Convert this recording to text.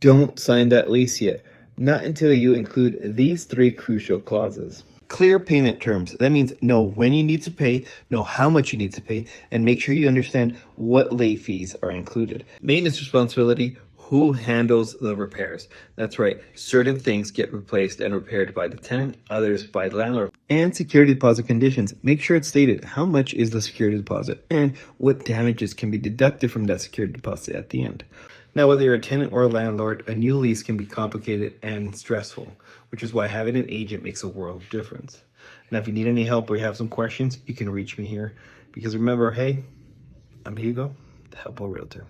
Don't sign that lease yet. Not until you include these three crucial clauses. Clear payment terms. That means know when you need to pay, know how much you need to pay, and make sure you understand what late fees are included. Maintenance responsibility. Who handles the repairs? That's right. Certain things get replaced and repaired by the tenant, others by the landlord. And security deposit conditions. Make sure it's stated how much is the security deposit and what damages can be deducted from that security deposit at the end. Now, whether you're a tenant or a landlord, a new lease can be complicated and stressful, which is why having an agent makes a world of difference. Now, if you need any help or you have some questions, you can reach me here. Because remember, hey, I'm Hugo, the Helpful Realtor.